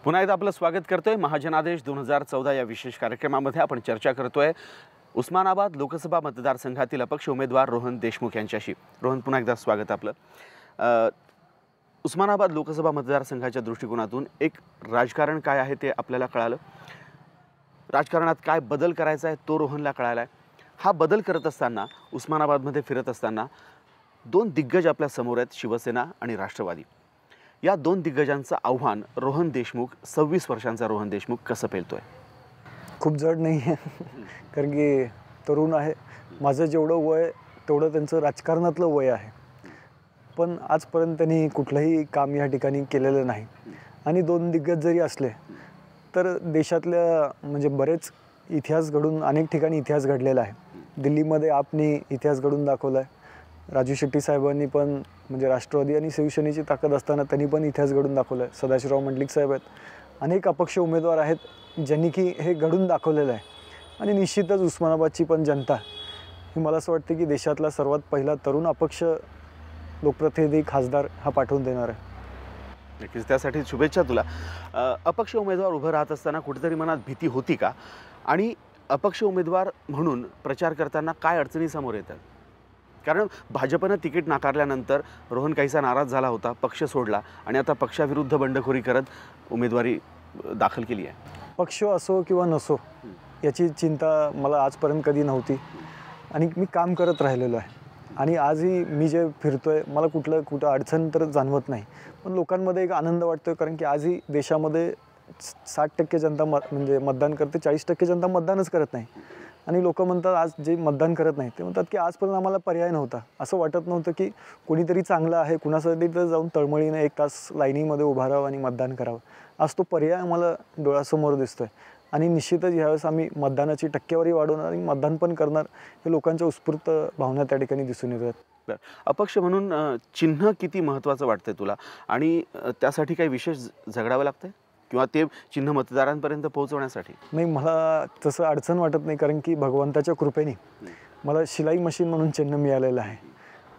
पुन्हा एकदा आपलं स्वागत करतोय महाजनादेश 2014 या विशेष कार्यक्रमामध्ये आपण चर्चा करतोय उस्मानाबाद लोकसभा मतदारसंघातील अपक्ष उमेदवार रोहन देशमुख यांच्याशी। रोहन, पुन्हा एकदा स्वागत आपलं। उस्मानाबाद लोकसभा मतदारसंघाच्या दृष्टिकोनातून एक राजकारण काय आहे ते आपल्याला कळालं, राजकारणात काय बदल करायचा आहे तो रोहनला कळाला आहे। हा बदल करत असताना उस्मानाबादमध्ये फिरत असताना दोन दिग्गज आपल्या समोर आहेत, शिवसेना आणि राष्ट्रवादी। या दोन दिग्गजांचं आव्हान रोहन देशमुख 26 वर्षांचा रोहन देशमुख कसं पेलतोय? खूप जड नाही आहे, कारण की तरुण आहे। माझं जेवढं वय तेवढं त्यांचं राजकारणातलं वय आहे, पण आजपर्यंत त्यांनी कुठलंही काम या ठिकाणी केलेलं नाही। आणि दोन दिग्गज जरी असले तर देशातल्या म्हणजे बरेच इतिहास घडून अनेक ठिकाणी इतिहास घडलेला आहे। दिल्लीमध्ये आपनी इतिहास घडून दाखवला आहे, राजू शेट्टी साहेबांनी पण म्हणजे राष्ट्रवादी आणि शिवसेनेची ताकद असताना त्यांनी पण इतिहास घडून दाखवला आहे। सदाशिवराव मंडलिक साहेब आहेत, अनेक अपक्ष उमेदवार आहेत ज्यांनी की हे घडून दाखवलेलं आहे। आणि निश्चितच उस्मानाबादची पण जनता ही मला असं वाटतं की देशातला सर्वात पहिला तरुण अपक्ष लोकप्रतिनिधी खासदार हा पाठवून देणार आहे। नक्कीच, त्यासाठी शुभेच्छा तुला। अपक्ष उमेदवार उभं राहत असताना कुठेतरी मनात भीती होती का? आणि अपक्ष उमेदवार म्हणून प्रचार करताना काय अडचणी समोर येतात? कारण भाजपनं तिकीट नाकारल्यानंतर रोहन काहीसा नाराज झाला होता, पक्ष सोडला आणि आता पक्षाविरुद्ध बंडखोरी करत उमेदवारी दाखल केली आहे। पक्ष असो किंवा नसो याची चिंता मला आजपर्यंत कधी नव्हती आणि मी काम करत राहिलेलो आहे। आणि आजही मी जे फिरतोय मला कुठं अडचण तर जाणवत नाही, पण लोकांमध्ये एक आनंद वाटतो, कारण की आजही देशामध्ये 60% जनता म्हणजे मतदान करते, 40% जनता मतदानच करत नाही। आणि लोक म्हणतात आज जे मतदान करत नाही ते म्हणतात की आजपर्यंत आम्हाला पर्याय नव्हता, असं वाटत नव्हतं की कोणीतरी चांगलं आहे कुणासाठी तर जाऊन तळमळीने 1 तास लाईनीमध्ये उभा राहावं आणि मतदान करावं। आज तो पर्याय आम्हाला डोळ्यासमोर दिसतोय आणि निश्चितच यावेळेस आम्ही मतदानाची टक्केवारी वाढवणार आणि मतदान पण करणार, हे लोकांच्या उत्स्फूर्त भावना त्या ठिकाणी दिसून येतात। अपक्ष म्हणून चिन्ह किती महत्त्वाचं वाटतंय तुला आणि त्यासाठी काही विशेष झगडावं लागतंय किंवा ते चिन्ह मतदारांपर्यंत पोहोचवण्यासाठी? नाही, मला तसं अडचण वाटत नाही, कारण की भगवंताच्या कृपेने मला शिलाई मशीन म्हणून चिन्ह मिळालेलं आहे।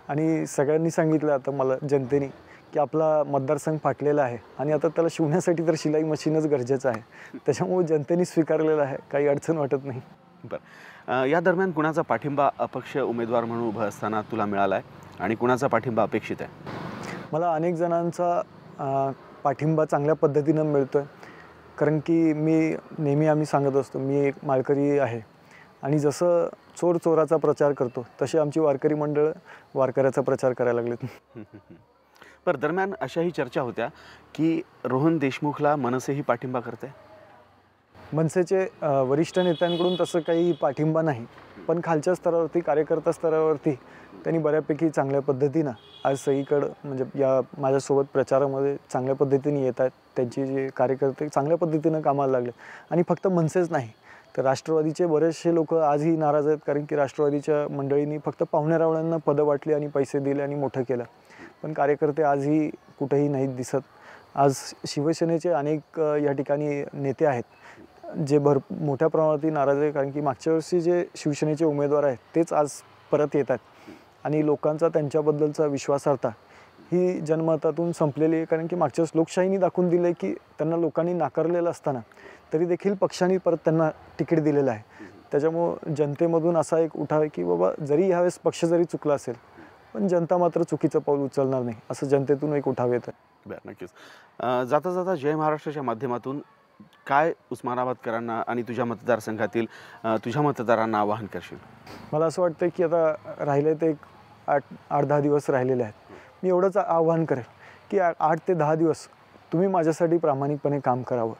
आणि सगळ्यांनी सांगितलं आता मला जनतेने की आपला मतदारसंघ फाटलेला आहे आणि आता त्याला शिवण्यासाठी तर शिलाई मशीनच गरजेचं आहे, त्याच्यामुळे जनतेने स्वीकारलेलं आहे, काही अडचण वाटत नाही। बरं, या दरम्यान कुणाचा पाठिंबा अपक्ष उमेदवार म्हणून उभं असताना तुला मिळाला आहे आणि कुणाचा पाठिंबा अपेक्षित आहे? मला अनेक जणांचा पाठिंबा चांगल्या पद्धतीनं मिळतो आहे, कारण की नेहमी आम्ही सांगत असतो मी एक माळकरी आहे आणि जसं चोर चोराचा प्रचार करतो तसे आमची वारकरी मंडळ वारकऱ्याचा प्रचार करायला लागलेत। पर दरम्यान अशाही चर्चा होत्या की रोहन देशमुखला मनसेही पाठिंबा करते। मनसेचे वरिष्ठ नेत्यांकडून तसं काही पाठिंबा नाही, पण खालच्या स्तरावरती कार्यकर्ता स्तरावरती त्यांनी बऱ्यापैकी चांगल्या पद्धतीनं आज सगळीकडं म्हणजे या माझ्यासोबत प्रचारामध्ये चांगल्या पद्धतीने येत आहेत। त्यांची जे कार्यकर्ते चांगल्या पद्धतीनं कामाला लागले आणि फक्त मनसेच नाही तर राष्ट्रवादीचे बरेचसे लोक आजही नाराज आहेत, कारण की राष्ट्रवादीच्या मंडळींनी फक्त पाहुण्यारावळ्यांना पदं वाटली आणि पैसे दिले आणि मोठं केलं, पण कार्यकर्ते आजही कुठेही नाहीत दिसत। आज शिवसेनेचे अनेक या ठिकाणी नेते आहेत जे मोठ्या प्रमाणात नाराज आहे, कारण की मागच्या वर्षी जे शिवसेनेचे उमेदवार आहेत तेच आज परत येतात आणि लोकांचा त्यांच्याबद्दलचा विश्वासार्हता ही जनमतातून संपलेली आहे, कारण की मागच्या वेळेस लोकशाहीने दाखवून दिलं आहे की त्यांना लोकांनी नाकारलेलं असताना तरी देखील पक्षाने परत त्यांना तिकीट दिलेलं आहे। त्याच्यामुळं जनतेमधून असा एक उठाव आहे की बाबा जरी ह्यावेळेस पक्ष जरी चुकला असेल पण जनता मात्र चुकीचं पाऊल उचलणार नाही, असं जनतेतून एक उठाव येत आहे। बरं, नक्कीच। जाता जाता जय महाराष्ट्राच्या माध्यमातून काय उस्मानाबादकरांना आणि तुझ्या मतदारसंघातील तुझ्या मतदारांना आवाहन करशील? मला असं वाटतं की आता राहिले ते 8-10 दिवस राहिलेले आहेत, मी एवढंच आवाहन करेल की 8 ते 10 दिवस तुम्ही माझ्यासाठी प्रामाणिकपणे काम करावं।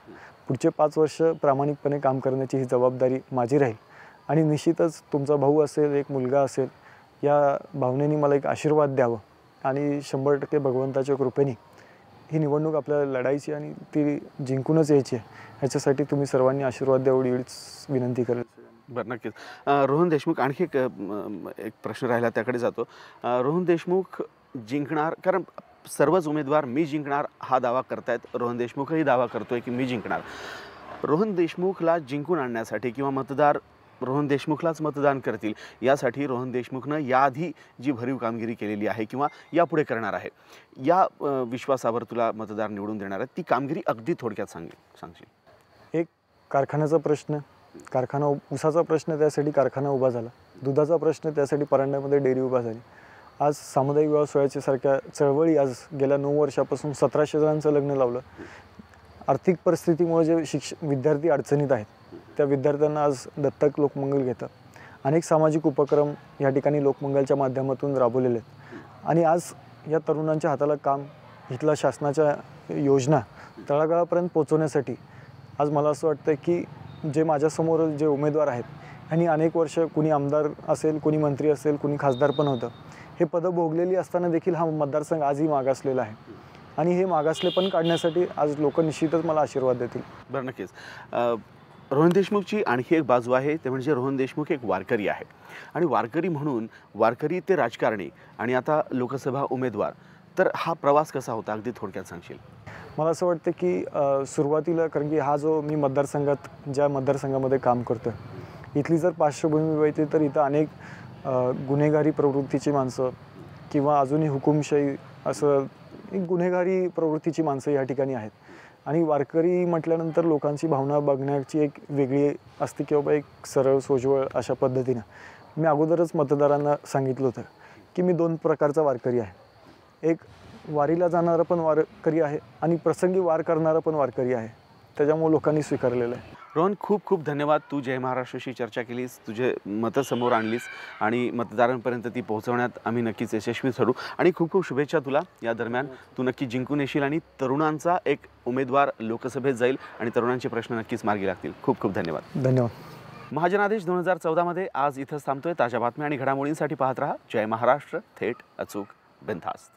पुढचे 5 वर्ष प्रामाणिकपणे काम करण्याची ही जबाबदारी माझी राहील आणि निश्चितच तुमचा भाऊ असेल, एक मुलगा असेल, या भावनेने मला एक आशीर्वाद द्यावं आणि 100% भगवंताच्या कृपेने ही निवडणूक आपल्याला लढायची आणि ती जिंकूनच यायची आहे, ह्याच्यासाठी तुम्ही सर्वांनी आशीर्वाद द्यावं एवढीच विनंती करेल। बरं, नक्कीच। रोहन देशमुख, आणखी एक प्रश्न राहिला त्याकडे जातो। रोहन देशमुख जिंकणार, कारण सर्वच उमेदवार मी जिंकणार हा दावा करतायत, रोहन देशमुखही दावा करतोय की मी जिंकणार। रोहन देशमुखला जिंकून आणण्यासाठी किंवा मतदार रोहन देशमुखलाच मतदान करतील यासाठी रोहन देशमुखनं याआधी जी भरीव कामगिरी केलेली आहे किंवा यापुढे करणार आहे, या विश्वासावर तुला मतदार निवडून देणार आहेत, ती कामगिरी अगदी थोडक्यात सांगशील? एक कारखान्याचा प्रश्न, ऊसाचा प्रश्न, त्यासाठी कारखाना उभा झाला. दुधाचा प्रश्न, त्यासाठी परांड्यामध्ये डेअरी उभा झाली. आज सामुदायिक विवाह सोहळ्याच्या सारख्या चळवळी आज गेल्या 9 वर्षापासून 1700 जणांचं लग्न लावलं. आर्थिक परिस्थितीमुळे जे विद्यार्थी अडचणीत आहेत त्या विद्यार्थ्यांना आज दत्तक लोकमंगल घेतं. अनेक सामाजिक उपक्रम या ठिकाणी लोकमंगलच्या माध्यमातून राबवलेले आहेत आणि आज या तरुणांच्या हाताला काम, इथल्या शासनाच्या योजना तळागाळापर्यंत पोहोचवण्यासाठी आज मला असं वाटतं की जे माझ्यासमोर जे उमेदवार आहेत यांनी अनेक वर्ष, कुणी आमदार असेल, कुणी मंत्री असेल, कुणी खासदार पण होतं, हे पदं भोगलेली असताना देखील हा मतदारसंघ आजही मागासलेला आहे आणि हे मागासले पण काढण्यासाठी आज लोक निश्चितच मला आशीर्वाद देतील. बरं, नक्कीच. रोहन देशमुखची आणखी एक बाजू आहे, ते म्हणजे रोहन देशमुख एक वारकरी आहे आणि वारकरी म्हणून वारकरी ते राजकारणी आणि आता लोकसभा उमेदवार, तर हा प्रवास कसा होता अगदी थोडक्यात सांगशील? मला असं वाटतं की सुरुवातीला, कारण की हा जो मी ज्या मतदारसंघामध्ये काम करतो आहे, इथली जर पार्श्वभूमी बघितली तर इथं अनेक गुन्हेगारी प्रवृत्तीची माणसं किंवा अजूनही हुकुमशाही असं एक गुन्हेगारी प्रवृत्तीची माणसं या ठिकाणी आहेत आणि वारकरी म्हटल्यानंतर लोकांची भावना बघण्याची एक वेगळी असते की बाबा एक सरळ सोजवळ अशा पद्धतीनं. मी अगोदरच मतदारांना सांगितलं होतं की मी 2 प्रकारचा वारकरी आहे. एक वारीला जाणारा पण वारकरी आहे आणि प्रसंगी वार करणारा पण वारकरी आहे. त्याच्यामुळे लोकांनी स्वीकारलेलं आहे. रोहन, खूप खूप धन्यवाद. तू जय महाराष्ट्राशी चर्चा केलीस, तुझे मतं समोर आणलीस आणि मतदारांपर्यंत ती पोहोचवण्यात आम्ही नक्कीच यशस्वी ठरू आणि खूप खूप शुभेच्छा तुला. या दरम्यान तू नक्की जिंकून येशील आणि तरुणांचा एक उमेदवार लोकसभेत जाईल आणि तरुणांचे प्रश्न नक्कीच मार्गी लागतील. खूप खूप धन्यवाद. धन्यवाद. महाजनादेश 2014 आज इथंच थांबतोय. ताज्या बातम्या आणि घडामोडींसाठी पाहत रहा जय महाराष्ट्र, थेट, अचूक, बिनधास्त.